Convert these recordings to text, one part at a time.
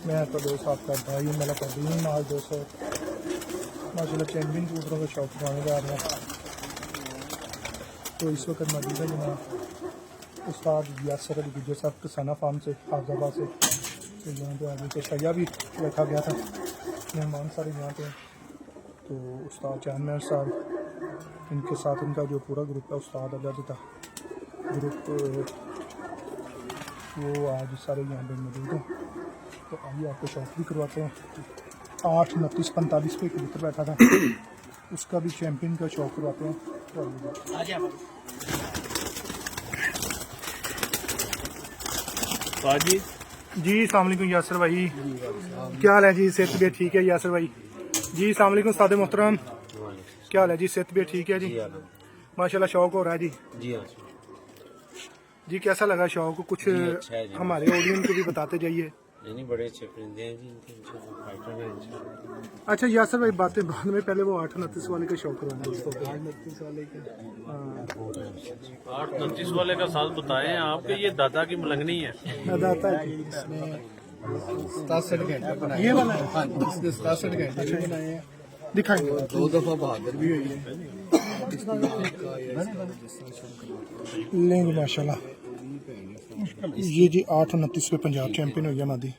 मैं तो दोस्त आपका भाई मेरा कदीम माल 200 माशाल्लाह चैम्पियन कबूतरों का शौक करवाने जा रहे हैं। तो इस वक्त मौजूद है जनाब उस्ताद यासर अली गुज्जर साहब किसाना फार्म से हाफजाबाद से। तो यहाँ पे आगे शैया भी रखा गया था, मेहमान सारे यहाँ पे। तो उस्ताद जानवर साहब इनके साथ इनका जो पूरा ग्रुप है उस्ताद अजाद था ग्रुप, वो आज सारे यहाँ पे मौजूद हैं। तो आइए आपको शौक भी करवाते हैं। 8, 29, 45 पे कबूतर बैठा था, उसका भी चैम्पियन का शौक करवाते हैं। जी जी अस्सलाम वालेकुम यासर भाई, क्या हाल है जी? सेहत भी ठीक है यासर भाई? जी अस्सलाम वालेकुम सादे मोहतरम, क्या हाल है जी? सेहत भी ठीक है जी? माशाल्लाह शौक हो रहा है जी? जी कैसा लगा शौक? कुछ हमारे ऑडियंस को भी बताते जाइए। नहीं, बड़े अच्छे परिंदे हैं जी, इनके फाइटर हैं इंशाल्लाह। अच्छा यासर भाई बातें बाद में, पहले वो 8, 29 वाले का शौक करवाना है उसको। 8-29 वाले का साल बताएं आपके, ये दादा की मलंगनी है। दाता है इसमें 67 घंटे बनाए, ये वाला है? हाँ इसने 67 घंटे भी बनाए हैं। दिखाएंगे। 2 दफा बहादुर भी हुई है। लेंगे माशाल्लाह। ये जी 8, 29 पे पंजाब चैंपियन हो गया मादी।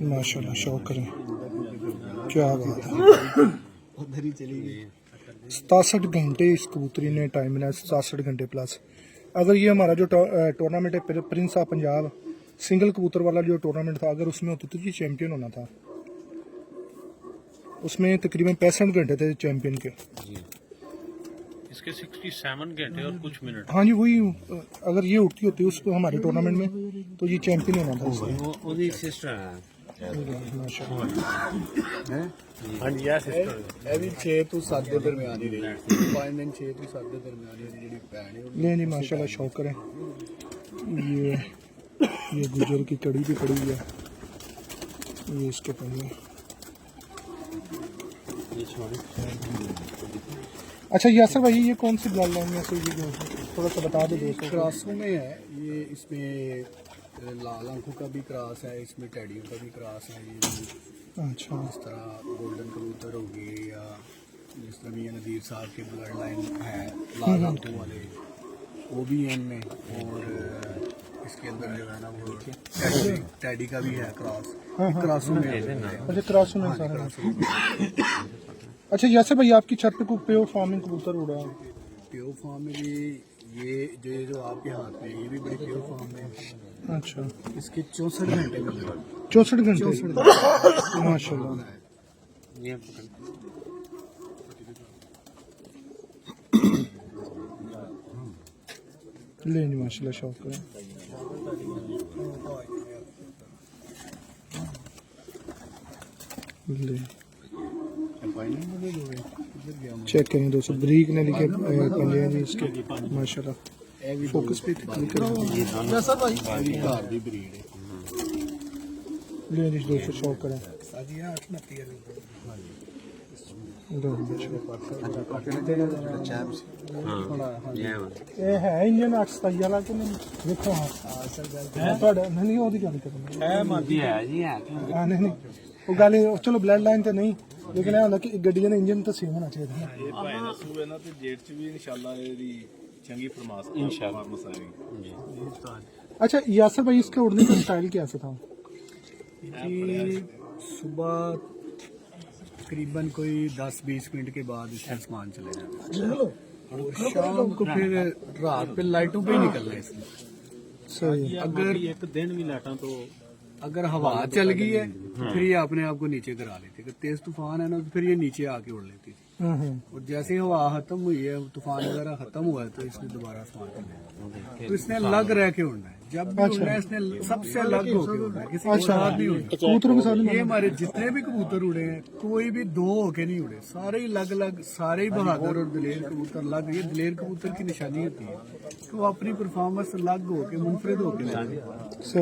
माशाल्लाह शौक करें, क्या बात है। उधर ही चली गई। 67 घंटे इस कबूतरी ने टाइम मिला, 67 घंटे प्लस। अगर ये हमारा जो टूर्नामेंट है प्रिंस ऑफ पंजाब सिंगल कबूतर वाला जो टूर्नामेंट था, अगर उसमें होती तो ये चैंपियन होना था। उसमें तकरीबन 65 घंटे थे चैंपियन के। इसके 67 घंटे और कुछ मिनट। हाँ जी वही, अगर ये उठती होती उस हमारे टूर्नामेंट में तो ये चैंपियन होना था इसमें। ਉਹਦੀ ਸਿਸਟਰ ਹੈ। माशाल्लाह। ਹਾਂਜੀ ਆ ਸਿਸਟਰ। ਇਹ ਵੀ 6 ਤੋਂ 7 ਦੇ ਦਰਮਿਆਨ ਹੀ ਰਹੀ। 5 ਦਿਨ 6 ਤੋਂ 7 ਦੇ ਦਰਮਿਆਨ ਹੀ ਜਿਹੜੀ ਭੈਣ ਹੈ नहीं नहीं माशाल्लाह शौक करें। ये गुजर की कड़ी भी पड़ी हुई है, ये इसके पहले। अच्छा यासर भाई ये कौन सी ब्लड लाइन है? थोड़ा सा बता दो दोस्तों। क्रासों में है ये, इसमें लाल आंखों का भी क्रॉस है, इसमें टेडियों का भी क्रॉस है। ये अच्छा इस तरह गोल्डन कबूतर हो गए, या जिस तरह मियां नदीर साहब के ब्लड लाइन है लाल आंखों वाले, वो भी है इनमें। और इसके अंदर जो है ना वो टेडी का भी है क्रॉस, क्रॉसों में है। अच्छा क्रॉस में सारा। अच्छा यासर भाई आपकी छत पे को प्योर फार्मिंग कबूतर उड़ा है? प्योर फार्म में भी ये जो आपके हाथ में है, ये भी बड़ी प्योर फार्म है। अच्छा इसके 64 घंटे में 64 घंटे माशाल्लाह। ले नहीं माशाल्लाह शौक करें। ले चेक करें दोस्तों, ब्रीक ने लिखे पंजे हैं जी इसके माशाल्लाह। फोकस पे क्लिक करें। घर की ब्रीड है। ले जी दोस्तों शौक करें। ये है इंजन 827 वाला कि नहीं? देखो हाँ ਤੁਹਾਡਾ ਨਹੀਂ ਉਹਦੀ ਗੱਲ ਕਰਨੀ ਹੈ ਮਾਦੀ ਹੈ ਜੀ ਹੈ। हाँ नहीं वो गल चलो ब्लड लाइन तो नहीं, लेकिन ਇਹ ਹੁੰਦਾ ਕਿ ਗੱਡੀਆਂ ਦਾ ਇੰਜਨ ਤਾਂ ਸੇਮ ਹੋਣਾ ਚਾਹੀਦਾ ਹੈ। ਇਹ ਭਾਈ ਦਾ ਸੂਏ ਨਾ ਤੇ ਜੇਠ ਚ ਵੀ ਇਨਸ਼ਾਅੱਲਾ ਇਹਦੀ चंगी फरमास इंशाअल्लाह आएगी। अच्छा यासर भाई इसके उड़ने का स्टाइल कैसा था? सुबह तकरीबन कोई 10-20 मिनट के बाद इसका आसमान चले जाता है, और शाम को फिर रात पे लाइटों पे ही निकलना है इसमें। सही। अगर एक दिन भी लाटा तो अगर हवा चल गई है फिर ये अपने आप को नीचे गिरा लेती है। अगर तेज तूफान है ना तो फिर ये नीचे आके उड़ लेती थी। और जैसे ही हवा खत्म हुई है, तूफान वगैरह खत्म हुआ है, तो इसने दोबारा आसमान चले तो इसने अलग रह के उड़ना है। जब भी उड़ना है इसने सबसे अलग होके उड़ना है, किसी के साथ नहीं उड़ना। कबूतरों के साथ ये हमारे जितने भी कबूतर उड़े हैं कोई भी दो होके नहीं उड़े, सारे ही अलग अलग, सारे ही बहादुर और दलेर कबूतर अलग। ये दलेर कबूतर की निशानी होती है कि वो अपनी परफॉर्मेंस अलग होके मुनफरिद होके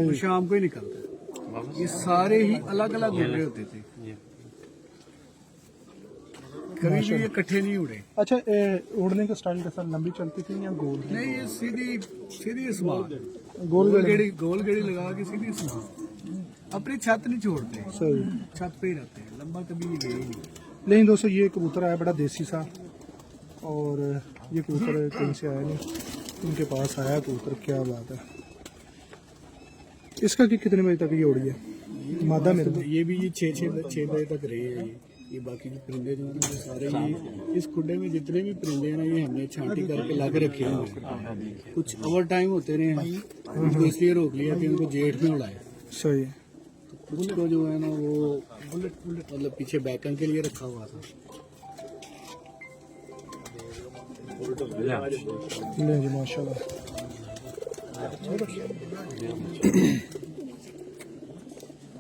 वो शाम को ही निकलता है। ये सारे ही अलग अलग उड़ रहे होते थे। कभी भी ये इकट्ठे नहीं उड़े। अच्छा उड़ने का स्टाइल कैसा, लंबी चलती थी या गोल? नहीं, ये सीधी सीधी समान गोल गेड़ी लगा के सीधी समान, अपनी छत नहीं छोड़ते, सही। छत पे ही रहते हैं, लंबा कभी ये गए ही नहीं। लेकिन दोस्तों ये कबूतर आया बड़ा देसी सा, और ये कबूतर कहीं से आया नहीं, इनके पास आया कबूतर, क्या बात है। इसका कि कितने बजे तक ये उड़ी है मादा मेरे को? ये भी ये 6 बजे तक रहे हैं। ये बाकी जो परिंदे जो हैं वो सारे ये इस खुडे में जितने भी परिंदे हैं ना, ये हमने छांटी करके ला के रखे हुए हैं। कुछ ओवर टाइम होते रहे हैं, उनको इसलिए रोक लिया कि उनको जेठ में उड़ाए। सही है। कुछ को जो है ना वो बुलेट मतलब पीछे बैकन के लिए रखा हुआ था। ले जी माशाल्लाह।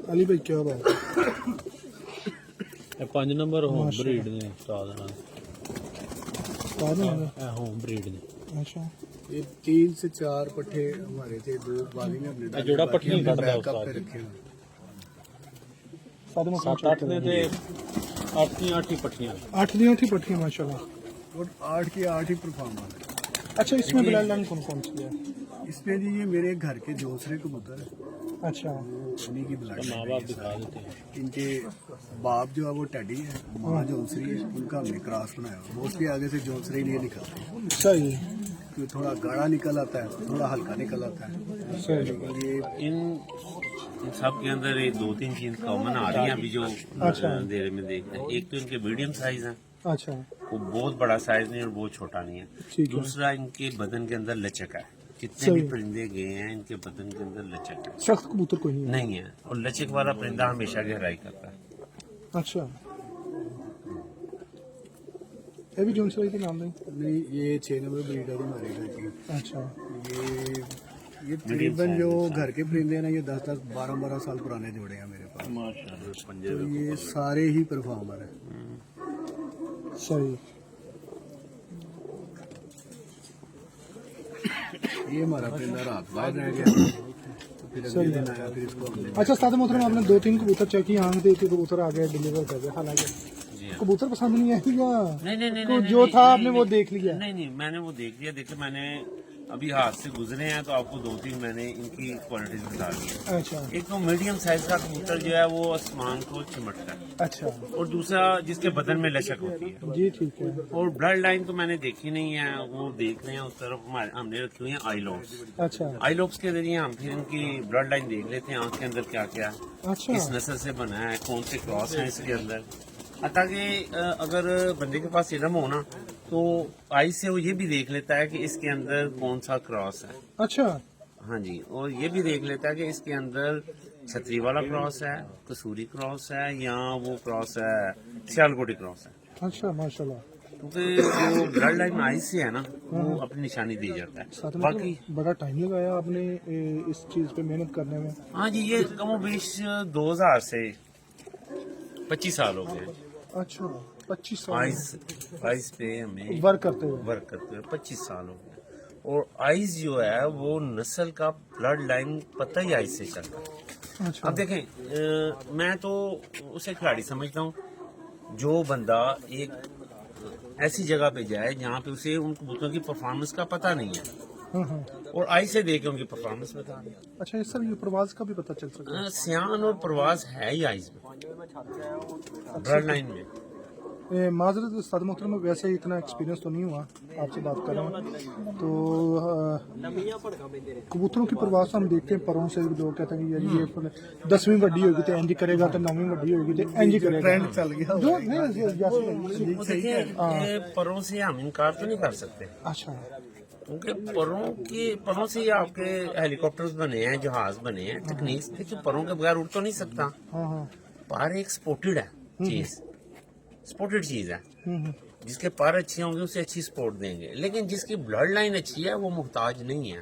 अली भाई क्या बात है। ਇਹ 5 ਨੰਬਰ ਹੋਮ ਬਰੀਡ ਨੇ ਉਸਤਾਦ ਨਾਲ बाद में आना। ਇਹ ਹੋਮ ਬਰੀਡ ਨੇ अच्छा ये 3 से 4 पट्टे हमारे थे, 2 बादी में हमने डाले, जोड़ा बाकी पट्टी हमने कटदा बैकअप उस्ताद पे जी। रखे हुए। सादे में 7-8 ਨੇ ਤੇ 8 ਹੀ ਪੱਟੀਆਂ 8 दी 8 ही पट्टी माशाल्लाह। और 8 की 8 ही परफॉर्म आ रहे हैं। अच्छा इसमें ब्लड लाइन कौन कौन सी है? इसमें जी ये मेरे घर के दूसरे कबूतर है, अच्छा उन्हीं की ब्लड ਮਾਂ ਬਾਪ ਦਿਖਾ ਦਿੱਤੇ इनके बाप जो है वो टैडी है, माँ जोंसरी है, उनका हमने क्रॉस बनाया। मोस्टली आगे से जोंसरी लिए निकलते हैं, सही क्योंकि थोड़ा गाढ़ा निकल आता है, थोड़ा हल्का निकल आता है। सही। लेकिन ये इन सब के अंदर ये 2-3 चीज कॉमन आ रही हैं अभी जो अंधेरे में देख रहे हैं। एक तो इनके मीडियम साइज है, अच्छा वो बहुत बड़ा साइज नहीं और बहुत छोटा नहीं है। ठीक है। दूसरा इनके बदन के अंदर लचक है, जितने भी परिंदे गए हैं इनके बदन के अंदर लचक है सख्त कबूतर कोई नहीं है। नहीं है, और लचक वाला परिंदा हमेशा गहराई करता है। अच्छा ये भी जोनसराय के नाम नहीं? नहीं, ये 6 नंबर ब्रीड है हमारे घर की। अच्छा ये तकरीबन जो घर के परिंदे हैं ना, ये 10-10, 12-12 साल पुराने जोड़े हैं मेरे पास। माशाल्लाह तो ये सारे ही परफॉर्मर हैं। सही। ये हमारा परिंदा रात बाहर रह गया, तो फिर अगले दिन आया, फिर इसको हमने अच्छा सादे मोहतरम आपने 2-3 कबूतर चेक किए, आंख दे के कबूतर आ गए डिलीवर कर दिया, हालांकि जी हाँ। कबूतर पसंद नहीं है या नहीं तो जो था आपने वो देख लिया? नहीं, मैंने वो देख लिया। देखिए मैंने अभी हाथ से गुजरे हैं तो आपको 2-3 मैंने इनकी क्वालिटीज बता दी है। अच्छा एक तो मीडियम साइज का कबूतर जो है वो आसमान को चिमटता है, अच्छा और दूसरा जिसके बदन में लचक होती है। जी ठीक है। और ब्लड लाइन तो मैंने देखी नहीं है, वो देख रहे हैं उस तरफ हमने रखी हुई है आई लॉब्स। अच्छा आई लॉब्स के जरिए हम फिर इनकी ब्लड लाइन देख लेते हैं, आंख के अंदर क्या क्या है, अच्छा किस नस्ल से बना है, कौन से क्रॉस है इसके अंदर। ताकि अगर बंदे के पास इल्म हो ना तो आई से वो ये भी देख लेता है कि इसके अंदर कौन सा क्रॉस है। अच्छा हाँ जी, और ये भी देख लेता है कि इसके अंदर छतरी वाला क्रॉस है, कसूरी क्रॉस है, या वो क्रॉस है सियालकोटी क्रॉस है। अच्छा माशाल्लाह। क्योंकि जो ब्लड लाइन आई से है ना वो अपनी निशानी दे जाता है। साथ में बाकी तो बड़ा टाइम लगाया आपने इस चीज पे मेहनत करने में। हाँ जी, ये कमोबेश 2000 से 25 साल हो गए अच्छा 25 साल आइस पे हमें वर्क करते हुए। वर्क करते हुए 25 साल हो गए। और आइस जो है वो नस्ल का ब्लड लाइन पता ही आइस से चलता है। अच्छा अब देखें मैं तो उसे खिलाड़ी समझता हूँ जो बंदा एक ऐसी जगह पे जाए जहाँ पे उसे उन कबूतरों की परफॉर्मेंस का पता नहीं है, और आई से देख के उनकी परफॉर्मेंस बता दें। अच्छा इस सर ये प्रवास का भी पता चल सकता है? सियान और प्रवास है ही आइस में, ब्लड लाइन में। माजरत उस्ताद मोहतरम, वैसे इतना एक्सपीरियंस तो नहीं हुआ आपसे बात कर रहा हूँ तो कबूतरों की प्रवास हम देखते हैं परों से, लोग कहते हैं कि यार ये 10वीं वड्डी होगी तो एंजी करेगा, तो 9वीं वड्डी होगी तो एंजी करेगा। ट्रेंड चल गया। जो नहीं वो देखिए ये परों से हम इनकार तो नहीं कर सकते, अच्छा क्योंकि परों से ही आपके हेलीकॉप्टर्स बने हैं, जहाज बने हैं। टेक्निक्स देखिए परों के बगैर उड़ तो नहीं सकता। हाँ हाँ पर एक स्पोर्टेड है चीज, स्पोर्टेड चीज है। जिसके पर अच्छे होंगे उसे अच्छी स्पोर्ट देंगे, लेकिन जिसकी ब्लड लाइन अच्छी है वो मुहताज नहीं है।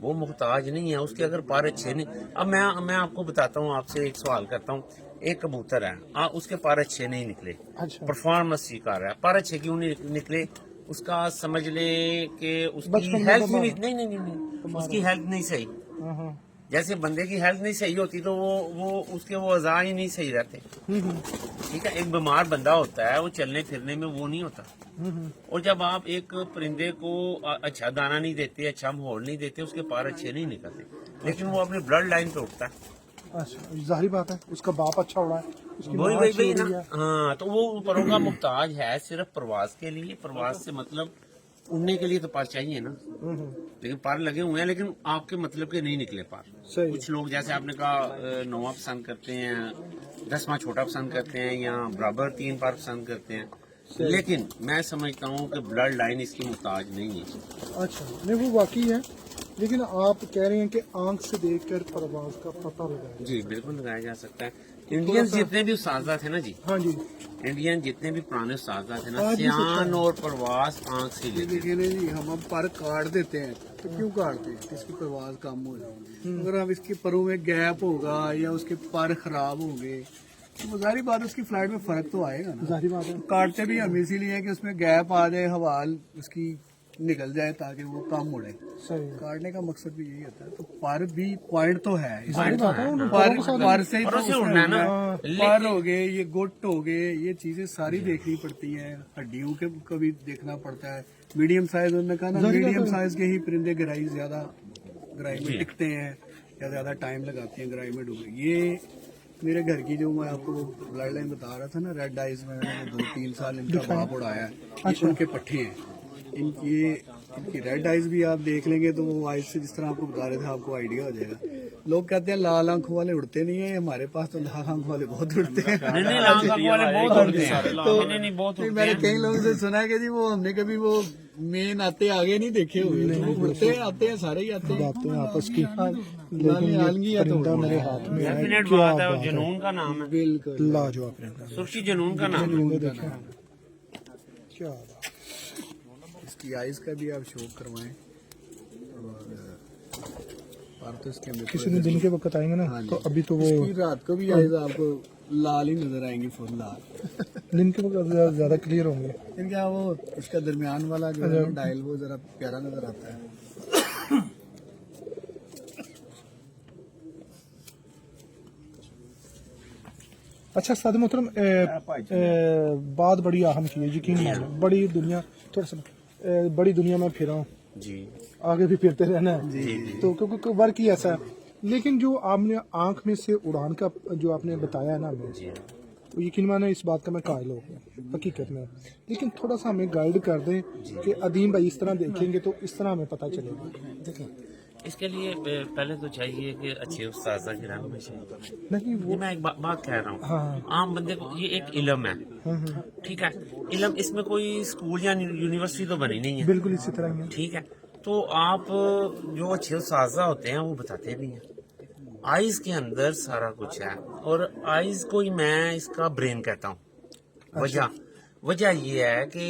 वो मुहताज नहीं है, उसके अगर पर अच्छे नहीं। अब मैं आपको बताता हूँ, आपसे एक सवाल करता हूँ। एक कबूतर है, उसके पर अच्छे नहीं निकले, अच्छा परफॉर्मेंस स्वीकार है, पर अच्छे क्यों नहीं निकले? उसका समझ ले कि उसकी बचपन में हेल्थ बीमार। नहीं, उसकी हेल्थ नहीं सही। हाँ हाँ जैसे बंदे की हेल्थ नहीं सही होती तो वो उसके वो अज़ा ही नहीं सही रहते। ठीक है, एक बीमार बंदा होता है वो चलने फिरने में वो नहीं होता। और जब आप एक परिंदे को अच्छा दाना नहीं देते, अच्छा माहौल नहीं देते, उसके पार अच्छे नहीं निकलते, लेकिन वो अपनी ब्लड लाइन पे उठता है। अच्छा, जाहिर बात है, उसका बाप अच्छा उड़ा है, उसकी वही माँ वही अच्छी वही उड़ी ना। है। हाँ, तो वो ऊपरों का मुहताज है सिर्फ प्रवास के लिए। प्रवास से मतलब उड़ने के लिए तो पार चाहिए ना, लेकिन पार लगे हुए हैं, लेकिन आपके मतलब के नहीं निकले पार। सही। कुछ लोग जैसे आपने कहा 9वां पसंद करते हैं, 10वां छोटा पसंद करते हैं, या बराबर 3 पार पसंद करते हैं, लेकिन मैं समझता हूँ कि ब्लड लाइन इसकी मुहताज नहीं है। अच्छा, नहीं वो वाकई है, लेकिन आप कह रहे हैं कि आंख से देखकर परवाज का पता लगाया। जी बिल्कुल लगाया जा सकता है। इंडियन जितने भी उस्ताद थे ना जी, हाँ जी, इंडियन जितने भी पुराने उस्ताद थे ना, आज भी सच्चा सियान है। और प्रवास आंख से लेते थे। देखिए ना जी, हम अब पर काट देते हैं तो क्यों काटते हैं? इसकी परवाज कम हो जाएगी। अगर हम इसके परों में गैप होगा या उसके पर खराब होंगे तो जाहिर बात है उसकी फ्लाइट में फर्क तो आएगा ना। जाहिर बात है। काटते भी हम इसीलिए है कि उसमें गैप आ जाए, हवा उसकी निकल जाए ताकि वो कम उड़े। सही। काटने का मकसद भी यही होता है। तो पर भी पॉइंट तो है इसमें। जाहिर बात है, उन पर परों के साथ पर से ही परों तो से उसमें उड़ना है ना। उड़ना है। पर हो गए, ये गुट हो गए, ये चीजें सारी देखनी पड़ती हैं। हड्डियों के को भी देखना पड़ता है। मीडियम साइज, उन्होंने कहा ना, जाहिर बात मीडियम है। साइज के ही परिंदे गहराई में टिकते हैं या ज्यादा टाइम लगाते हैं गहराई में डूबने। ये मेरे घर की जो मैं आपको ब्लड लाइन बता रहा था ना, रेड आइज में मैंने 2-3 साल इनका बाप उड़ाया है। ये उनके पट्टे हैं। इनकी रेड आइज भी आप देख लेंगे तो वो आइज से जिस तरह आपको बता रहे थे आपको आइडिया हो जाएगा। लोग कहते हैं लाल आंखों वाले उड़ते नहीं है, हमारे पास तो लाल आंखों वाले बहुत उड़ते हैं। नहीं नहीं, लाल आंख वाले बहुत उड़ते हैं। नहीं नहीं, बहुत नहीं, उड़ते मैंने हैं। कई लोगों से सुना है कि जी वो हमने कभी वो मेन आते आगे नहीं देखे हुए। वो उड़ते हैं, आते हैं, सारे ही आते हैं। बातें आपस की, लेकिन आलगी ये है तो परिंदा उड़ना मेरे है। हाथ में है। डेफिनेट क्या बात है, बात है, जुनून का नाम है, बिल्कुल लाजवाब परिंदा। सुर्खी जुनून का नाम है। परिंदे देखें, क्या बात। इसकी आइज का भी आप शो करवाएं। और पर तो इसके अंदर किसी दिन दिन के वक्त आएंगे ना, हाँ जी। तो अभी तो वो इसकी रात को भी आइज आपको लाल ही नजर आएंगी, फुल लाल। दिन के वक्त ज्यादा क्लियर होंगे। इनका वो इसका दरमियान वाला जो है ना डायल, वो जरा प्यारा नजर आता है। अच्छा साद मोहतरम, बात बड़ी अहम की है, यकीन मानो, बड़ी दुनिया, थोड़ा सा बड़ी दुनिया में फिरा हूँ, जी आगे भी फिरते रहना है। तो क्योंकि वर्क ही ऐसा है, लेकिन जो आपने आंख में से उड़ान का जो आपने बताया है ना हमें, जी तो यकीन मानो इस बात का मैं कायल हो गया हकीकत में। लेकिन थोड़ा सा हमें गाइड कर दें कि अदीम भाई इस तरह देखेंगे तो इस तरह हमें पता चलेगा। देखें, इसके लिए पहले तो चाहिए कि अच्छे उस्ताद की राह में चाहिए। नहीं वो ये मैं एक बात कह रहा हूँ, हाँ। आम बंदे को ये एक इलम है। ठीक है, इलम, इसमें कोई स्कूल या यूनिवर्सिटी तो बनी नहीं है। बिल्कुल इसी तरह ही है। ठीक है, तो आप जो अच्छे उस्ताद होते हैं वो बताते भी हैं। आइज के अंदर सारा कुछ है, और आइज को ही मैं इसका ब्रेन कहता हूँ। वजह ये है कि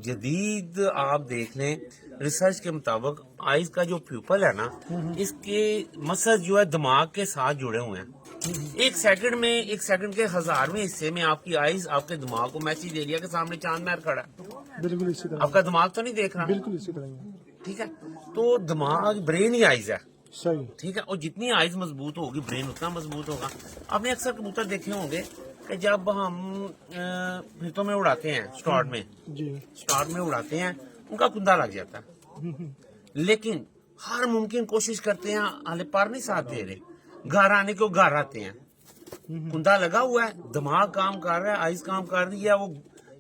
जदीद आप देख लें, रिसर्च के मुताबिक आइज का जो प्यूपल है ना, इसके मसल जो है दिमाग के साथ जुड़े हुए हैं। एक सेकंड के 1000वें हिस्से में आपकी आइज आपके दिमाग को मैसेज दे रही है कि सामने चांद महर खड़ा है। बिल्कुल इसी तरह, आपका दिमाग तो नहीं देख रहा। बिल्कुल इसी तरह ही है। ठीक है, तो दिमाग ब्रेन ही आइज है। सही। ठीक है, और जितनी आइज मजबूत होगी ब्रेन उतना मजबूत होगा। आपने अक्सर कबूतर देखे होंगे कि जब हम फिरतों में उड़ाते हैं, स्टार्ट में उड़ाते हैं, उनका कुंदा लग जाता है, लेकिन हर मुमकिन कोशिश करते हैं, हाले पर नहीं साथ दे रहे, घर आने को घर आते हैं। कुंदा लगा हुआ है, दिमाग काम कर रहा है, आइज काम कर रही है, वो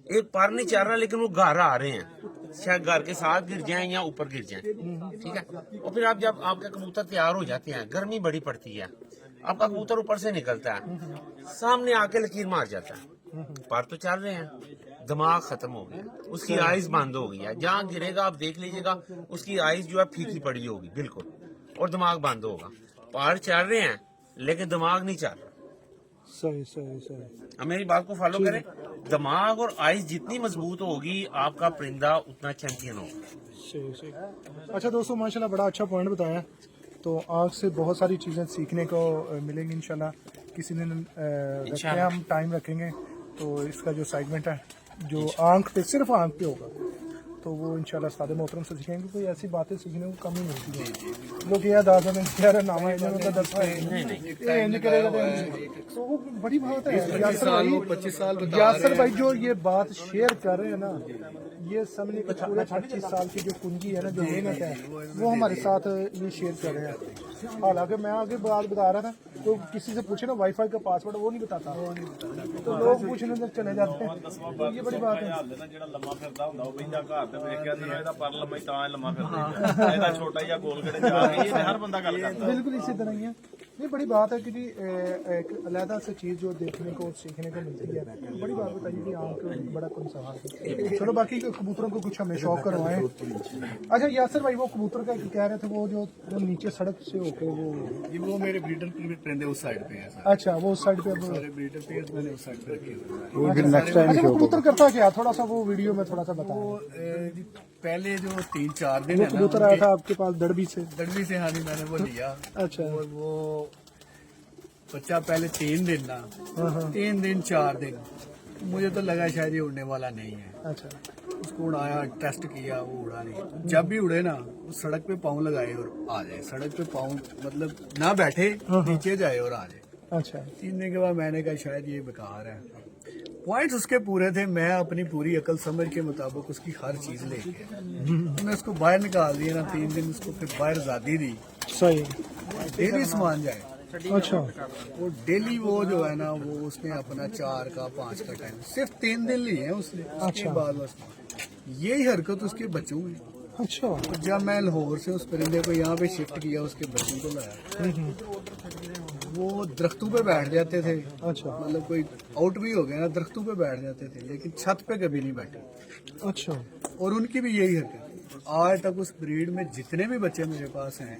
एक पर नहीं चल रहा, लेकिन वो घर आ रहे हैं, शायद घर के साथ गिर जाएं या ऊपर गिर जाएं। ठीक है, और फिर आप जब आपके कबूतर तैयार हो जाते हैं, गर्मी बड़ी पड़ती है, आपका कबूतर ऊपर से निकलता है, सामने आके लकीर मार जाता है, पर तो चल रहे हैं, दिमाग खत्म हो गया, उसकी आइज बंद हो गई है, जहाँ गिरेगा आप देख लीजिएगा, उसकी आइज जो है फीकी पड़ी होगी बिल्कुल, और दिमाग बंद होगा। पर चल रहे हैं लेकिन दिमाग नहीं चल रहा। सही सही सही। अब मेरी बात को फॉलो करें, दिमाग और आइज जितनी मजबूत होगी, आपका परिंदा उतना चैंपियन होगा। सही सही। अच्छा दोस्तों, माशाल्लाह बड़ा अच्छा पॉइंट बताया। तो आग से बहुत सारी चीज़ें सीखने को मिलेंगी इंशाल्लाह। किसी दिन रखते हैं, हम टाइम रखेंगे, तो इसका जो सेगमेंट है जो आंख पे, सिर्फ आंख पे होगा, तो वो इंशाल्लाह उस्ताद मोहतरम से सीखेंगे। कोई ऐसी बातें सीखने को कम ही मिलती है। लोग यह दादा ने यार नाम है इन्होंने दस इंज करेगा तो वो बड़ी बात है। पच्चीस साल यासर भाई जो ये बात शेयर कर रहे हैं ना, ये समझे कि पूरे 25 साल की जो पूंजी है ना, जो मेहनत है, वो हमारे साथ ये शेयर कर रहे हैं। हालांकि मैं आगे बात बता रहा था, तो किसी से पूछे ना वाईफाई का पासवर्ड, वो नहीं बताता, तो लोग पूछने तक चले जाते हैं। तो ये बड़ी बात है। ਜਿਹੜਾ ਲੰਮਾ ਫਿਰਦਾ ਹੁੰਦਾ ਉਹ ਬੈਂਦਾ ਘਰ ਤੇ ਵੇਖ ਕੇ ਅੰਦਰ ਇਹਦਾ ਪਰ ਲੰਮਾ ਹੀ ਤਾਂ ਲੰਮਾ ਫਿਰਦਾ ਇਹਦਾ ਛੋਟਾ ਜਿਹਾ ਗੋਲ ਗੜੇ ਜਾ ਕੇ ਇਹ ਹਰ ਬੰਦਾ ਗੱਲ ਕਰਦਾ। बिल्कुल इसी तरह ही है। ये बड़ी बात है कि जी एक अलहदा से चीज़ जो देखने को सीखने को मिलती है। बड़ी बात बताइए कि आंख बड़ा कौन सवाल है। चलो बाकी कबूतरों को कुछ हमें शौक करवाएं। अच्छा यासर भाई, वो कबूतर का कह रहे थे, वो जो नीचे सड़क से होके वो मेरे ब्रीडर परिंदे उस साइड पे है सर। अच्छा वो उस साइड पे सारे ब्रीडर पेयर्स मैंने उस साइड पे रखे हुए हैं। अच्छा वो कबूतर करता क्या, थोड़ा सा वो वीडियो में थोड़ा सा बताओ। पहले जो 3-4 दिन वो है ना, कबूतर आया था आपके पास दड़बी से? दड़बी से हाँ जी, मैंने वो लिया। अच्छा और वो बच्चा पहले 3 दिन ना, 3 दिन 4 दिन मुझे तो लगा शायद ये उड़ने वाला नहीं है। अच्छा उसको उड़ाया, टेस्ट किया, वो उड़ा नहीं। जब भी उड़े ना, वो सड़क पे पाँव लगाए और आ जाए। सड़क पे पाँव मतलब ना बैठे, नीचे जाए और आ जाए। अच्छा 3 दिन के बाद मैंने कहा शायद ये बेकार है। पॉइंट्स उसके पूरे थे, मैं अपनी पूरी अकल समझ के मुताबिक उसकी हर चीज लेके मैं उसको बाहर निकाल दिया ना। 3 दिन उसको फिर बाहर आजादी दी, सही। डेली सामान जाए। अच्छा वो डेली वो जो है ना, वो उसने अपना 4 का 5 का टाइम सिर्फ 3 दिन लिए हैं उसने। उसके बाद बस यही हरकत उसके बच्चों में। अच्छा तो जब मैं लाहौर से उस परिंदे को यहाँ पे शिफ्ट किया, उसके बच्चों को लाया, वो दरख्तों पे बैठ जाते थे। अच्छा मतलब कोई आउट भी हो गया ना, दरख्तों पे बैठ जाते थे, लेकिन छत पे कभी नहीं बैठे। अच्छा और उनकी भी यही हरकत। आज तक उस ब्रीड में जितने भी बच्चे मेरे पास हैं,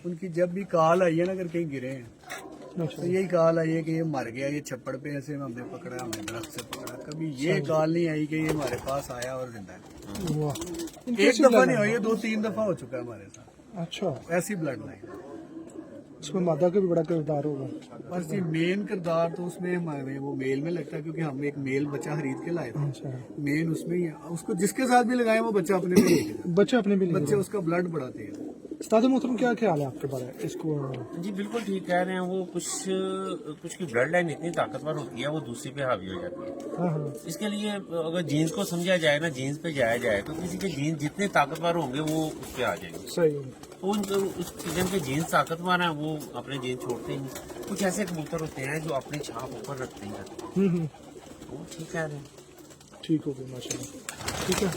उनकी जब भी कॉल आई है ना, अगर कहीं गिरे हैं, तो यही कॉल आई है कि ये मर गया, ये छप्पड़ पे ऐसे हमने पकड़ा, हमने दरख्त से पकड़ा। कभी ये कॉल नहीं आई कि ये हमारे पास आया और जिंदा है। वाह एक दफा नहीं हुई, ये 2-3 दफा हो चुका है हमारे साथ। अच्छा ऐसी ब्लड लाइन। इसमें मादा का भी बड़ा किरदार होगा। बस ये मेन किरदार तो उसमें हमारे वो मेल में लगता है, क्योंकि हम एक मेल बच्चा खरीद के लाए थे। अच्छा मेन उसमें ही है। उसको जिसके साथ भी लगाए वो बच्चा अपने में लेके बच्चे अपने भी बच्चे उसका ब्लड बढ़ा तेज। उस्ताद मोहतरम क्या ख्याल है आपके बारे में इसको? जी बिल्कुल ठीक कह रहे हैं। वो कुछ की ब्लड लाइन इतनी ताकतवर होती है, वो दूसरी पे हावी हो जाती है। हाँ हाँ इसके लिए अगर जीन्स को समझा जाए ना, जीन्स पे जाया जाए, तो किसी के जीन्स जितने ताकतवर होंगे वो उस पे आ जाएंगे। सही। तो उस जिनके जीन्स ताकतवर हैं वो अपने जीन्स छोड़ते ही नहीं। कुछ ऐसे कबूतर होते हैं जो अपनी छाप ऊपर रखते हैं, वो ठीक कह रहे हैं। ठीक हो गया माशाल्लाह। ठीक है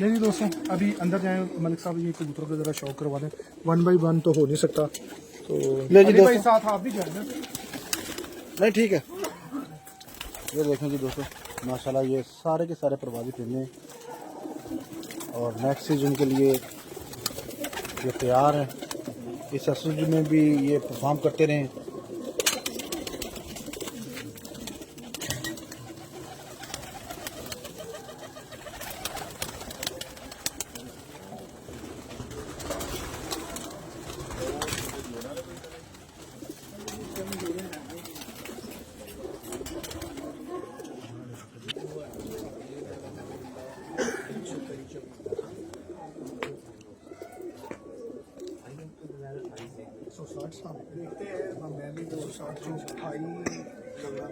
नहीं दोस्तों, अभी अंदर जाए मलिक साहब, ये कबूतरों का जरा शौक करवा दें। 1 बाई 1 तो हो नहीं सकता, तो ले जी अली भाई दोस्तों। साथ आप भी जाए ना। नहीं ठीक है। ये देखें जी दोस्तों, माशाल्लाह ये सारे के सारे प्रवासी परिंदे हैं और नेक्स्ट सीजन के लिए ये तैयार हैं। इस सीजन में भी ये परफॉर्म करते रहें। देखते हैं मैं भी 260 भाई लगा